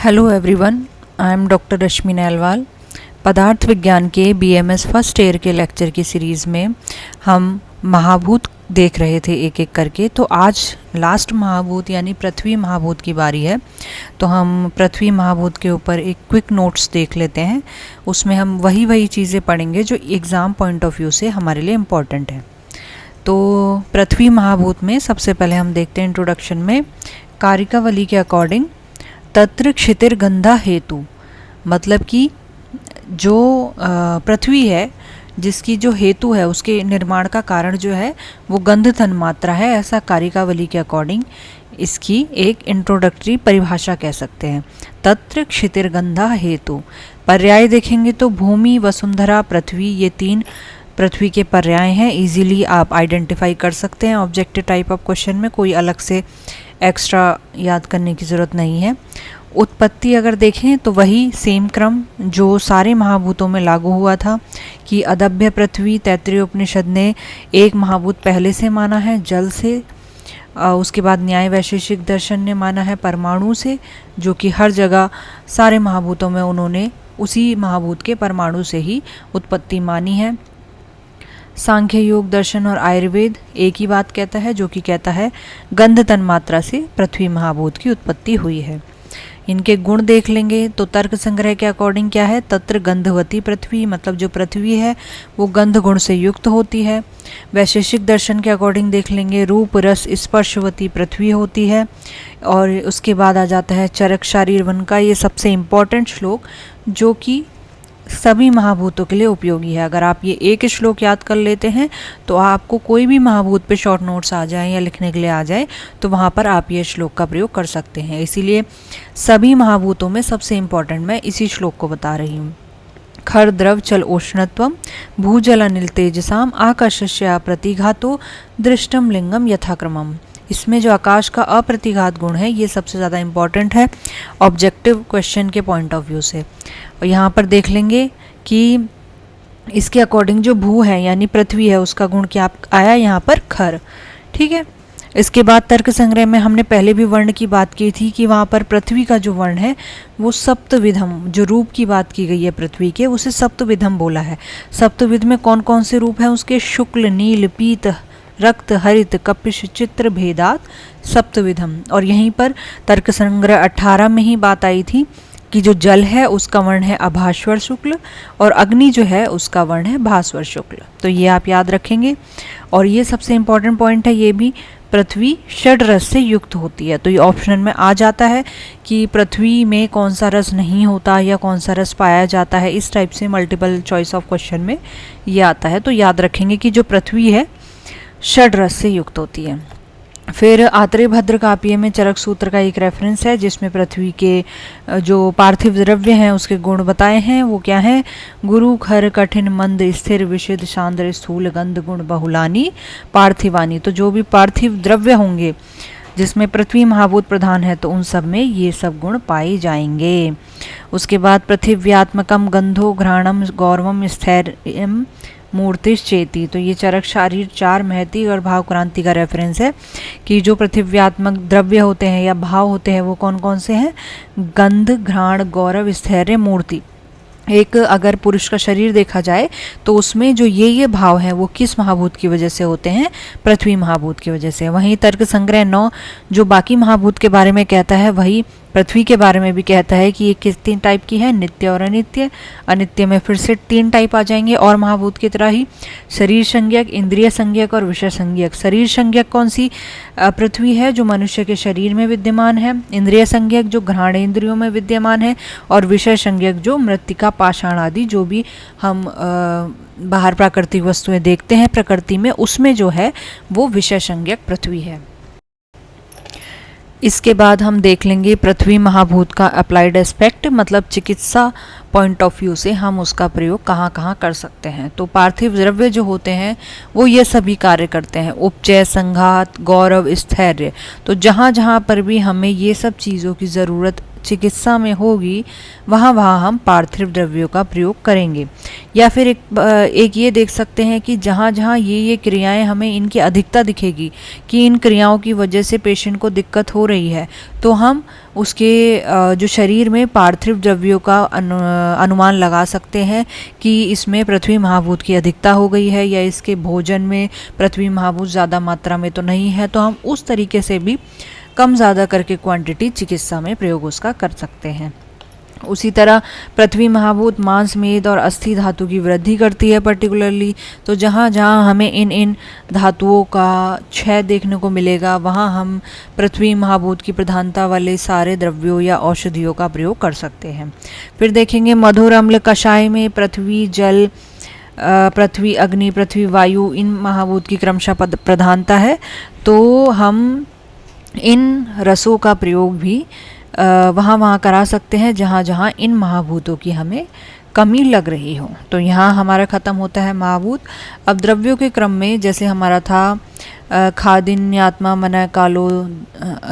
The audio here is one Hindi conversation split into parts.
Hello everyone, I am doctor Rashmi Nailwal. पदार्थ विज्ञान के बीएमएस फर्स्ट ईयर के लेक्चर की सीरीज़ में हम महाभूत देख रहे थे एक एक करके। तो आज लास्ट महाभूत यानी पृथ्वी महाभूत की बारी है। तो हम पृथ्वी महाभूत के ऊपर एक क्विक नोट्स देख लेते हैं। उसमें हम वही चीज़ें पढ़ेंगे जो एग्ज़ाम पॉइंट ऑफ व्यू से हमारे लिए इम्पॉर्टेंट है। तो पृथ्वी महाभूत में सबसे पहले हम देखते हैं इंट्रोडक्शन में कारिकावली के अकॉर्डिंग तत्र क्षितिर्गंधा हेतु, मतलब कि जो पृथ्वी है जिसकी जो हेतु है उसके निर्माण का कारण जो है वो गंध तन्मात्रा है, ऐसा कारिकावली के अकॉर्डिंग इसकी एक इंट्रोडक्टरी परिभाषा कह सकते हैं। तत्र क्षितिर्गंधा हेतु पर्याय देखेंगे तो भूमि, वसुंधरा, पृथ्वी, ये तीन पृथ्वी के पर्याय हैं। इजीली आप आइडेंटिफाई कर सकते हैं ऑब्जेक्टिव टाइप ऑफ क्वेश्चन में, कोई अलग से एक्स्ट्रा याद करने की ज़रूरत नहीं है। उत्पत्ति अगर देखें तो वही सेम क्रम जो सारे महाभूतों में लागू हुआ था कि अदभ्य पृथ्वी, तैत्तिरीय उपनिषद ने एक महाभूत पहले से माना है जल से, उसके बाद न्याय वैशेषिक दर्शन ने माना है परमाणु से, जो कि हर जगह सारे महाभूतों में उन्होंने उसी महाभूत के परमाणु से ही उत्पत्ति मानी है। सांख्य योग दर्शन और आयुर्वेद एक ही बात कहता है, जो कि कहता है गंध तन्मात्रा से पृथ्वी महाभूत की उत्पत्ति हुई है। इनके गुण देख लेंगे तो तर्क संग्रह के अकॉर्डिंग क्या है, तत्र गंधवती पृथ्वी, मतलब जो पृथ्वी है वो गंध गुण से युक्त होती है। वैशेषिक दर्शन के अकॉर्डिंग देख लेंगे रूप रस स्पर्शवती पृथ्वी होती है। और उसके बाद आ जाता है चरक शारीर वन का ये सबसे इम्पॉर्टेंट श्लोक, जो कि सभी महाभूतों के लिए उपयोगी है। अगर आप ये एक श्लोक याद कर लेते हैं तो आपको कोई भी महाभूत पे शॉर्ट नोट्स आ जाए या लिखने के लिए आ जाए तो वहाँ पर आप ये श्लोक का प्रयोग कर सकते हैं। इसीलिए सभी महाभूतों में सबसे इम्पॉर्टेंट मैं इसी श्लोक को बता रही हूँ। खर द्रव चल उष्णत्वम भूजल अनिल तेजसाम आकाशस्य प्रतिघातो दृष्टम लिंगम यथाक्रमम। इसमें जो आकाश का अप्रतिघात गुण है ये सबसे ज़्यादा इम्पॉर्टेंट है ऑब्जेक्टिव क्वेश्चन के पॉइंट ऑफ व्यू से। और यहाँ पर देख लेंगे कि इसके अकॉर्डिंग जो भू है यानी पृथ्वी है उसका गुण क्या आया यहाँ पर खर, ठीक है। इसके बाद तर्क संग्रह में हमने पहले भी वर्ण की बात की थी कि वहाँ पर पृथ्वी का जो वर्ण है वो सप्तविधम, जो रूप की बात की गई है पृथ्वी के उसे सप्तविधम बोला है। सप्तविध में कौन कौन से रूप हैं उसके, शुक्ल, नील, पीत, रक्त, हरित, कपिश, चित्र भेदात सप्तविधम। और यहीं पर तर्क संग्रह 18 में ही बात आई थी कि जो जल है उसका वर्ण है अभास्वर शुक्ल और अग्नि जो है उसका वर्ण है भास्वर शुक्ल। तो ये आप याद रखेंगे। और ये सबसे इम्पॉर्टेंट पॉइंट है, ये भी पृथ्वी षड रस से युक्त होती है। तो ये ऑप्शन में आ जाता है कि पृथ्वी में कौन सा रस नहीं होता या कौन सा रस पाया जाता है, इस टाइप से मल्टीपल चॉइस ऑफ क्वेश्चन में ये आता है। तो याद रखेंगे कि जो पृथ्वी है षड रस से युक्त होती है। फिर आत्रेय भद्र काव्य में चरक सूत्र का एक रेफरेंस है जिसमें पृथ्वी के जो पार्थिव द्रव्य हैं उसके गुण बताए हैं। वो क्या है, गुरु खर कठिन मंद स्थिर विशुद्ध शांद्र स्थूल गंध गुण बहुलानी पार्थिवानी। तो जो भी पार्थिव द्रव्य होंगे जिसमें पृथ्वी महाभूत प्रधान है तो उन सब में ये सब गुण पाए जाएंगे। उसके बाद पृथिव्यात्मकम गंधो घ्राणम गौरवम स्थैर्यम मूर्तिश्चेती। तो ये चरक शारीर 4 महती और भाव क्रांति का रेफरेंस है कि जो पृथिव्यात्मक द्रव्य होते हैं या भाव होते हैं वो कौन कौन से हैं, गंध, घ्राण, गौरव, स्थैर्य, मूर्ति। एक अगर पुरुष का शरीर देखा जाए तो उसमें जो ये भाव हैं वो किस महाभूत की वजह से होते हैं, पृथ्वी महाभूत की वजह से। वहीं तर्क संग्रह 9 जो बाकी महाभूत के बारे में कहता है वही पृथ्वी के बारे में भी कहता है कि ये किस 3 टाइप की है, नित्य और अनित्य। अनित्य में फिर से 3 टाइप आ जाएंगे और महाभूत की तरह ही शरीर संज्ञक, इंद्रिय संज्ञक और विषय संज्ञक। शरीर संज्ञक कौन सी, पृथ्वी है जो मनुष्य के शरीर में विद्यमान है। इंद्रिय संज्ञक जो घ्राणेंद्रियों में विद्यमान है और विषय संज्ञक जो मृत्तिका, पाषाण आदि जो भी हम बाहर प्राकृतिक वस्तुएं देखते हैं प्रकृति में उसमें जो है वो विषय संज्ञक पृथ्वी है। इसके बाद हम देख लेंगे पृथ्वी महाभूत का अप्लाइड एस्पेक्ट, मतलब चिकित्सा पॉइंट ऑफ व्यू से हम उसका प्रयोग कहाँ कहाँ कर सकते हैं। तो पार्थिव द्रव्य जो होते हैं वो ये सभी कार्य करते हैं, उपचय, संघात, गौरव, स्थैर्य। तो जहाँ जहाँ पर भी हमें ये सब चीज़ों की ज़रूरत चिकित्सा में होगी वहाँ वहाँ हम पार्थिव द्रव्यों का प्रयोग करेंगे। या फिर एक ये देख सकते हैं कि जहाँ जहाँ ये क्रियाएं हमें इनकी अधिकता दिखेगी कि इन क्रियाओं की वजह से पेशेंट को दिक्कत हो रही है, तो हम उसके जो शरीर में पार्थिव द्रव्यों का अनुमान लगा सकते हैं कि इसमें पृथ्वी महाभूत की अधिकता हो गई है या इसके भोजन में पृथ्वी महाभूत ज़्यादा मात्रा में तो नहीं है। तो हम उस तरीके से भी कम ज़्यादा करके क्वांटिटी चिकित्सा में प्रयोग उसका कर सकते हैं। उसी तरह पृथ्वी महाभूत मांस, मेद और अस्थि धातु की वृद्धि करती है पर्टिकुलरली। तो जहाँ जहाँ हमें इन धातुओं का क्षय देखने को मिलेगा वहाँ हम पृथ्वी महाभूत की प्रधानता वाले सारे द्रव्यों या औषधियों का प्रयोग कर सकते हैं। फिर देखेंगे मधुर अम्ल कषाय में पृथ्वी जल, पृथ्वी अग्नि, पृथ्वी वायु, इन महाभूत की क्रमशः प्रधानता है। तो हम इन रसों का प्रयोग भी वहाँ करा सकते हैं जहाँ जहाँ इन महाभूतों की हमें कमी लग रही हो। तो यहाँ हमारा ख़त्म होता है महाभूत। अब द्रव्यों के क्रम में जैसे हमारा था खादिन्यात्मा मन कालो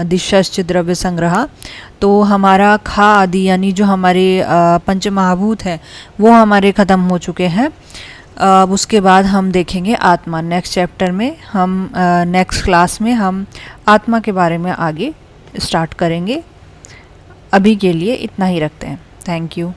दिशश्च द्रव्य संग्रह, तो हमारा खा आदि यानी जो हमारे पंच महाभूत हैं वो हमारे ख़त्म हो चुके हैं। अब उसके बाद हम देखेंगे आत्मा। नेक्स्ट चैप्टर में हम नेक्स्ट क्लास में हम आत्मा के बारे में आगे स्टार्ट करेंगे। अभी के लिए इतना ही रखते हैं। Thank you.